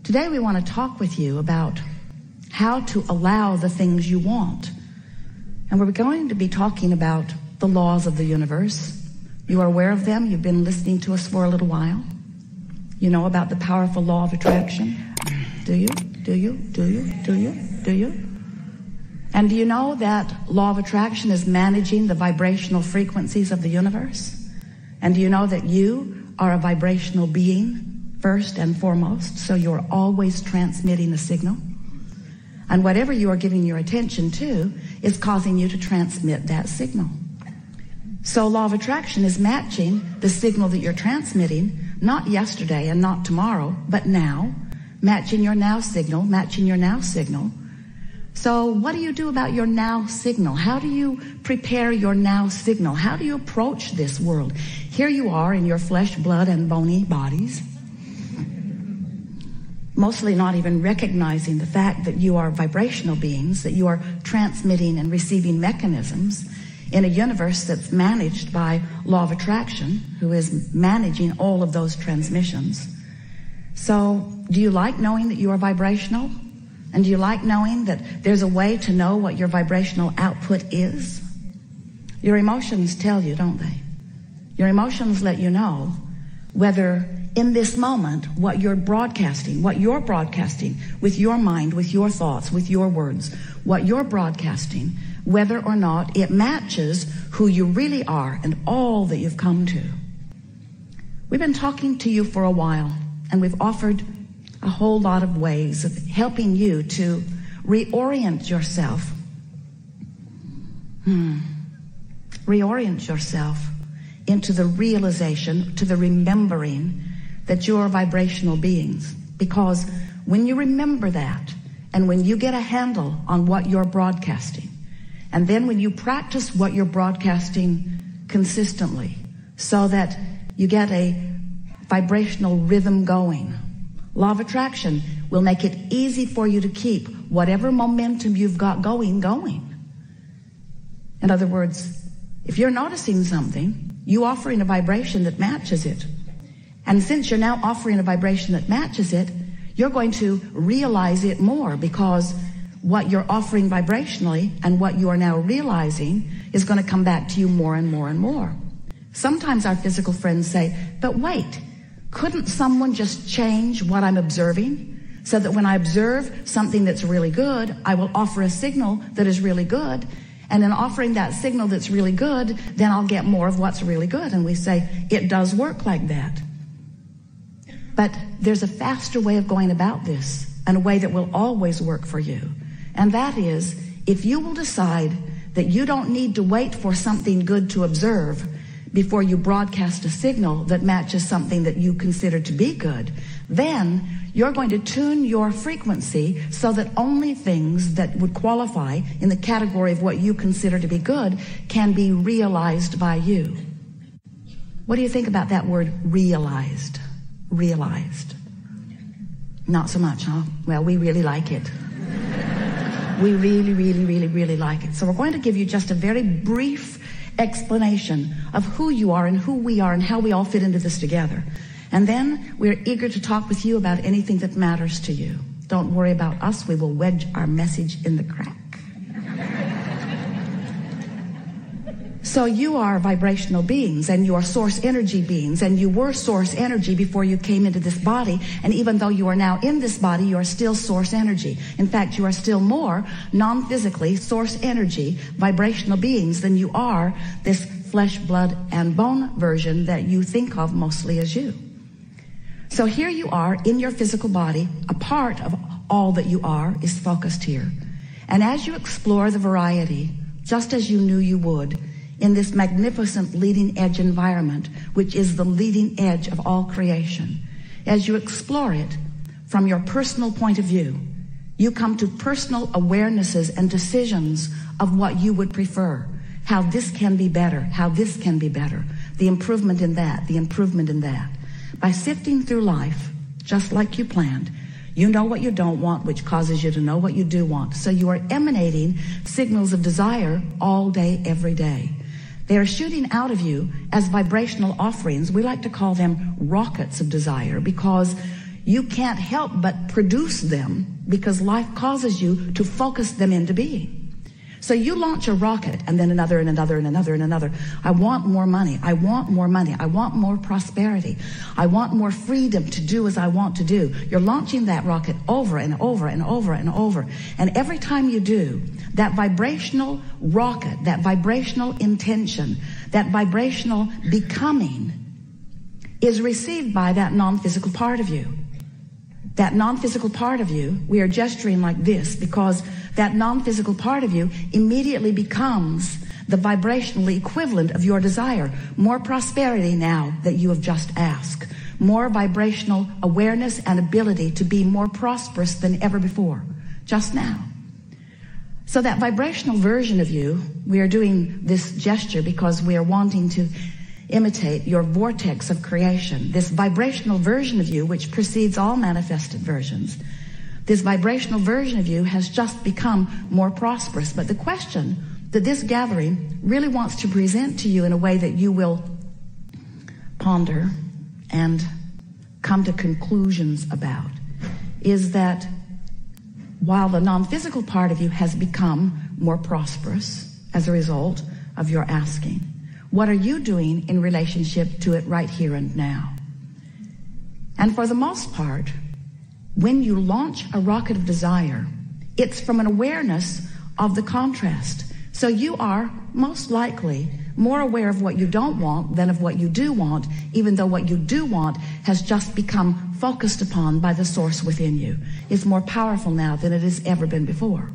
Today we want to talk with you about how to allow the things you want. And we're going to be talking about the laws of the universe. You are aware of them. You've been listening to us for a little while. You know about the powerful law of attraction. Do you? Do you? Do you? Do you? Do you? And do you know that law of attraction is managing the vibrational frequencies of the universe? And do you know that you are a vibrational being first and foremost, so you're always transmitting a signal? And whatever you are giving your attention to is causing you to transmit that signal. So law of attraction is matching the signal that you're transmitting, not yesterday and not tomorrow, but now, matching your now signal, matching your now signal. So what do you do about your now signal? How do you prepare your now signal? How do you approach this world? Here you are in your flesh, blood, and bony bodies, mostly not even recognizing the fact that you are vibrational beings, that you are transmitting and receiving mechanisms in a universe that's managed by law of attraction, who is managing all of those transmissions. So do you like knowing that you are vibrational? And do you like knowing that there's a way to know what your vibrational output is? Your emotions tell you, don't they? Your emotions let you know whether in this moment what you're broadcasting with your mind, with your thoughts, with your words, what you're broadcasting, whether or not it matches who you really are and all that you've come to. We've been talking to you for a while, and we've offered a whole lot of ways of helping you to reorient yourself. Reorient yourself into the realization, to the remembering that you're vibrational beings. Because when you remember that, and when you get a handle on what you're broadcasting, and then when you practice what you're broadcasting consistently, so that you get a vibrational rhythm going, law of attraction will make it easy for you to keep whatever momentum you've got going. In other words, if you're noticing something, you offering a vibration that matches it. And since you're now offering a vibration that matches it, you're going to realize it more, because what you're offering vibrationally and what you are now realizing is going to come back to you more and more and more. Sometimes our physical friends say, but wait, couldn't someone just change what I'm observing so that when I observe something that's really good, I will offer a signal that is really good, and in offering that signal that's really good, then I'll get more of what's really good. And we say, it does work like that. But there's a faster way of going about this, and a way that will always work for you. And that is, if you will decide that you don't need to wait for something good to observe before you broadcast a signal that matches something that you consider to be good, then you're going to tune your frequency so that only things that would qualify in the category of what you consider to be good can be realized by you. What do you think about that word, realized? Realized. Not so much, huh? Well, we really like it. We really like it. So we're going to give you just a very brief explanation of who you are and who we are and how we all fit into this together. And then we're eager to talk with you about anything that matters to you. Don't worry about us. We will wedge our message in the crack. So you are vibrational beings, and you are source energy beings, and you were source energy before you came into this body. And even though you are now in this body, you are still source energy. In fact, you are still more non-physically source energy, vibrational beings than you are this flesh, blood, and bone version that you think of mostly as you. So here you are in your physical body. A part of all that you are is focused here. And as you explore the variety, just as you knew you would, in this magnificent leading edge environment, which is the leading edge of all creation, as you explore it from your personal point of view, you come to personal awarenesses and decisions of what you would prefer, how this can be better, how this can be better, the improvement in that, the improvement in that. By sifting through life, just like you planned, you know what you don't want, which causes you to know what you do want. So you are emanating signals of desire all day, every day. They are shooting out of you as vibrational offerings. We like to call them rockets of desire, because you can't help but produce them because life causes you to focus them into being. So you launch a rocket and then another and another and another and another. I want more money. I want more money. I want more prosperity. I want more freedom to do as I want to do. You're launching that rocket over and over and over and over. And every time you do, that vibrational rocket, that vibrational intention, that vibrational becoming is received by that non-physical part of you. That non-physical part of you, we are gesturing like this because that non-physical part of you immediately becomes the vibrational equivalent of your desire. More prosperity now that you have just asked. More vibrational awareness and ability to be more prosperous than ever before, just now. So that vibrational version of you, we are doing this gesture because we are wanting to imitate your vortex of creation. This vibrational version of you, which precedes all manifested versions, this vibrational version of you has just become more prosperous. But the question that this gathering really wants to present to you in a way that you will ponder and come to conclusions about is that while the non-physical part of you has become more prosperous as a result of your asking, what are you doing in relationship to it right here and now? And for the most part, when you launch a rocket of desire, it's from an awareness of the contrast. So you are most likely more aware of what you don't want than of what you do want, even though what you do want has just become focused upon by the source within you. It's more powerful now than it has ever been before.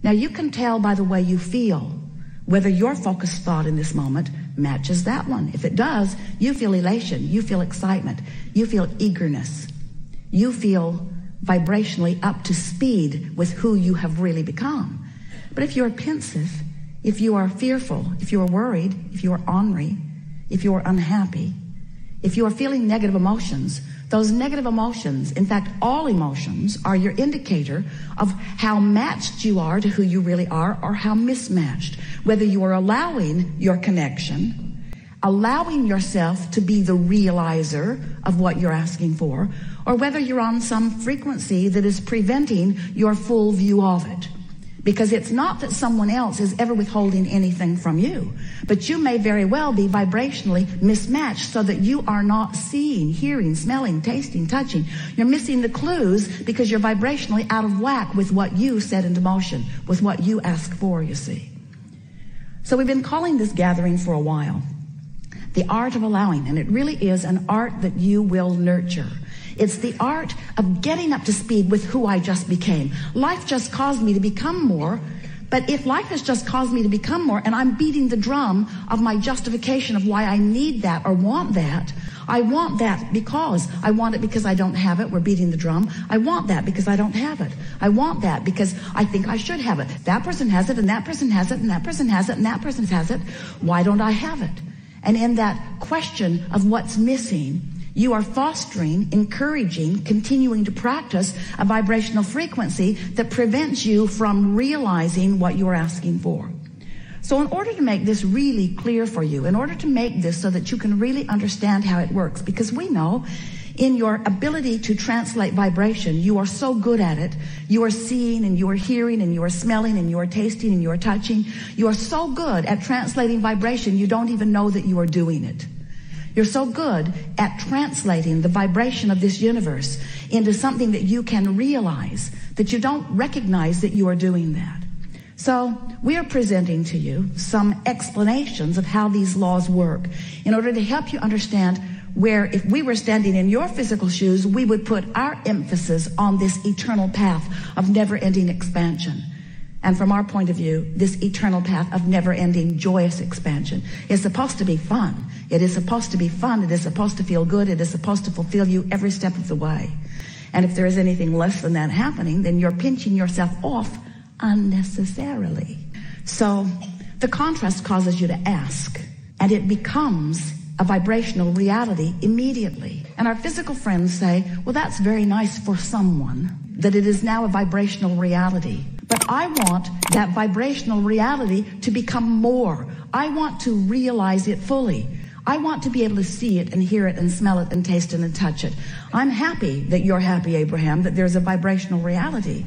Now you can tell by the way you feel whether your focused thought in this moment matches that one. If it does, you feel elation, you feel excitement, you feel eagerness, you feel vibrationally up to speed with who you have really become. But if you're pensive, if you are fearful, if you are worried, if you are ornery, if you are unhappy, if you are feeling negative emotions, those negative emotions, in fact, all emotions, are your indicator of how matched you are to who you really are or how mismatched. Whether you are allowing your connection, allowing yourself to be the realizer of what you're asking for, or whether you're on some frequency that is preventing your full view of it. Because it's not that someone else is ever withholding anything from you, but you may very well be vibrationally mismatched so that you are not seeing, hearing, smelling, tasting, touching. You're missing the clues because you're vibrationally out of whack with what you set into motion, with what you ask for, you see. So we've been calling this gathering for a while the art of allowing, and it really is an art that you will nurture. It's the art of getting up to speed with who I just became. Life just caused me to become more, but if life has just caused me to become more and I'm beating the drum of my justification of why I need that or want that, I want that because I want it because I don't have it. We're beating the drum. I want that because I don't have it. I want that because I think I should have it. That person has it and that person has it and that person has it and that person has it. Why don't I have it? And in that question of what's missing, you are fostering, encouraging, continuing to practice a vibrational frequency that prevents you from realizing what you are asking for. So in order to make this really clear for you, in order to make this so that you can really understand how it works, because we know in your ability to translate vibration, you are so good at it. You are seeing and you are hearing and you are smelling and you are tasting and you are touching. You are so good at translating vibration, you don't even know that you are doing it. You're so good at translating the vibration of this universe into something that you can realize that you don't recognize that you are doing that. So we are presenting to you some explanations of how these laws work in order to help you understand where if we were standing in your physical shoes, we would put our emphasis on this eternal path of never-ending expansion. And from our point of view, this eternal path of never-ending joyous expansion is supposed to be fun. It is supposed to be fun. It is supposed to feel good. It is supposed to fulfill you every step of the way. And if there is anything less than that happening, then you're pinching yourself off unnecessarily. So the contrast causes you to ask, and it becomes a vibrational reality immediately. And our physical friends say, well, that's very nice for someone, that it is now a vibrational reality. But I want that vibrational reality to become more. I want to realize it fully. I want to be able to see it and hear it and smell it and taste it and touch it. I'm happy that you're happy, Abraham, that there's a vibrational reality.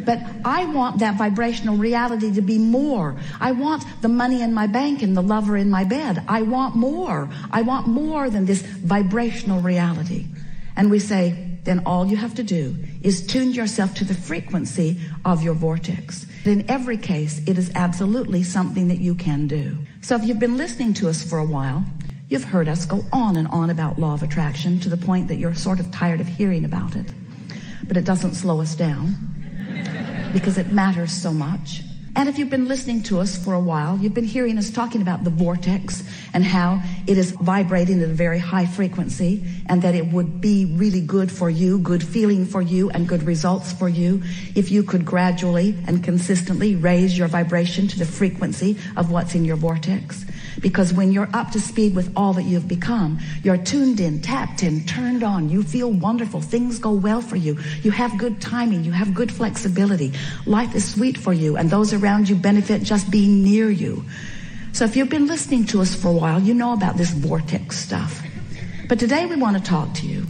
But I want that vibrational reality to be more. I want the money in my bank and the lover in my bed. I want more. I want more than this vibrational reality. And we say, then all you have to do is tune yourself to the frequency of your vortex. In every case, it is absolutely something that you can do. So if you've been listening to us for a while, you've heard us go on and on about law of attraction to the point that you're sort of tired of hearing about it. But it doesn't slow us down because it matters so much. And if you've been listening to us for a while, you've been hearing us talking about the vortex and how it is vibrating at a very high frequency and that it would be really good for you, good feeling for you, and good results for you if you could gradually and consistently raise your vibration to the frequency of what's in your vortex. Because when you're up to speed with all that you've become, you're tuned in, tapped in, turned on. You feel wonderful. Things go well for you. You have good timing. You have good flexibility. Life is sweet for you, and those around you benefit just being near you. So if you've been listening to us for a while, you know about this vortex stuff. But today we want to talk to you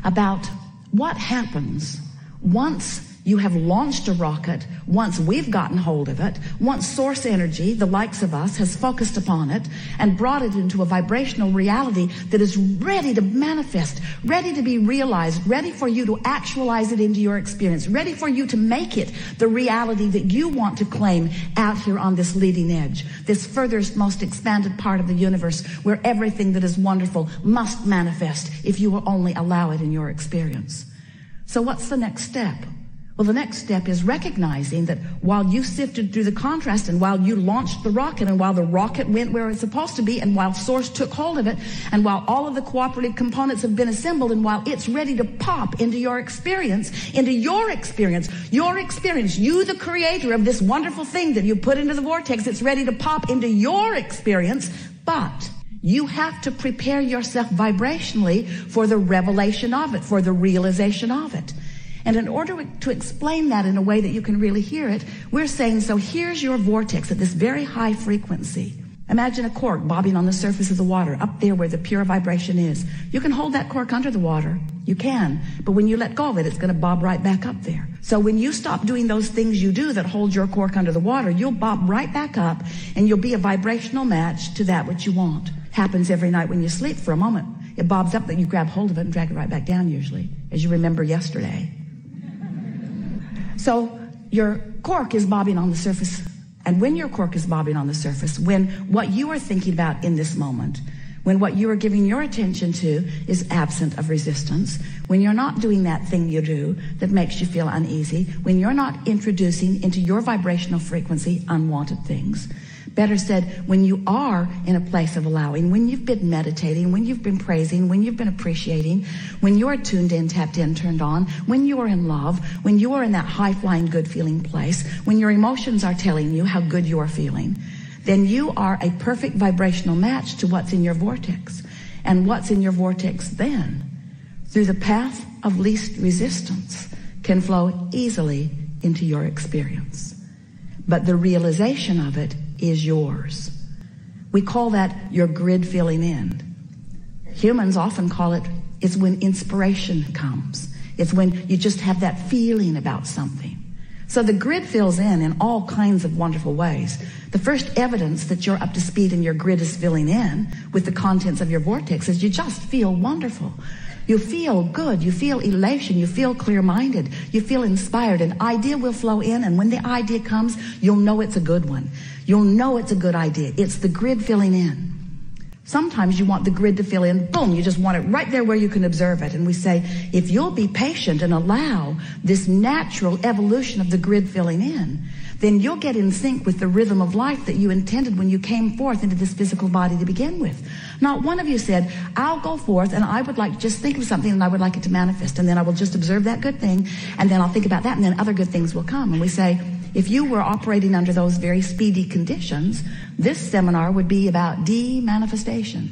about what happens once you have launched a rocket, once we've gotten hold of it, once source energy, the likes of us, has focused upon it and brought it into a vibrational reality that is ready to manifest, ready to be realized, ready for you to actualize it into your experience, ready for you to make it the reality that you want to claim out here on this leading edge, this furthest, most expanded part of the universe where everything that is wonderful must manifest if you will only allow it in your experience. So what's the next step? Well, the next step is recognizing that while you sifted through the contrast and while you launched the rocket and while the rocket went where it's supposed to be and while Source took hold of it and while all of the cooperative components have been assembled and while it's ready to pop into your experience, you, the creator of this wonderful thing that you put into the vortex, it's ready to pop into your experience, but you have to prepare yourself vibrationally for the revelation of it, for the realization of it. And in order to explain that in a way that you can really hear it, we're saying, so here's your vortex at this very high frequency. Imagine a cork bobbing on the surface of the water, up there where the pure vibration is. You can hold that cork under the water. You can. But when you let go of it, it's going to bob right back up there. So when you stop doing those things you do that hold your cork under the water, you'll bob right back up, and you'll be a vibrational match to that which you want. Happens every night when you sleep for a moment. It bobs up, but you grab hold of it and drag it right back down usually, as you remember yesterday. So your cork is bobbing on the surface, and when your cork is bobbing on the surface, when what you are thinking about in this moment, when what you are giving your attention to is absent of resistance, when you're not doing that thing you do that makes you feel uneasy, when you're not introducing into your vibrational frequency unwanted things, better said, when you are in a place of allowing, when you've been meditating, when you've been praising, when you've been appreciating, when you're tuned in, tapped in, turned on, when you are in love, when you are in that high-flying, good-feeling place, when your emotions are telling you how good you are feeling, then you are a perfect vibrational match to what's in your vortex. And what's in your vortex then, through the path of least resistance, can flow easily into your experience. But the realization of it is yours. We call that your grid filling in. Humans often call it's when inspiration comes. It's when you just have that feeling about something. So the grid fills in all kinds of wonderful ways. The first evidence that you're up to speed and your grid is filling in with the contents of your vortex is you just feel wonderful. You feel good. You feel elation. You feel clear-minded. You feel inspired. An idea will flow in, and when the idea comes, you'll know it's a good one. You'll know it's a good idea. It's the grid filling in. Sometimes you want the grid to fill in. Boom, you just want it right there where you can observe it. And we say, if you'll be patient and allow this natural evolution of the grid filling in, then you'll get in sync with the rhythm of life that you intended when you came forth into this physical body to begin with. Not one of you said, I'll go forth and I would like to just think of something and I would like it to manifest. And then I will just observe that good thing and then I'll think about that and then other good things will come. And we say, if you were operating under those very speedy conditions, this seminar would be about de-manifestation.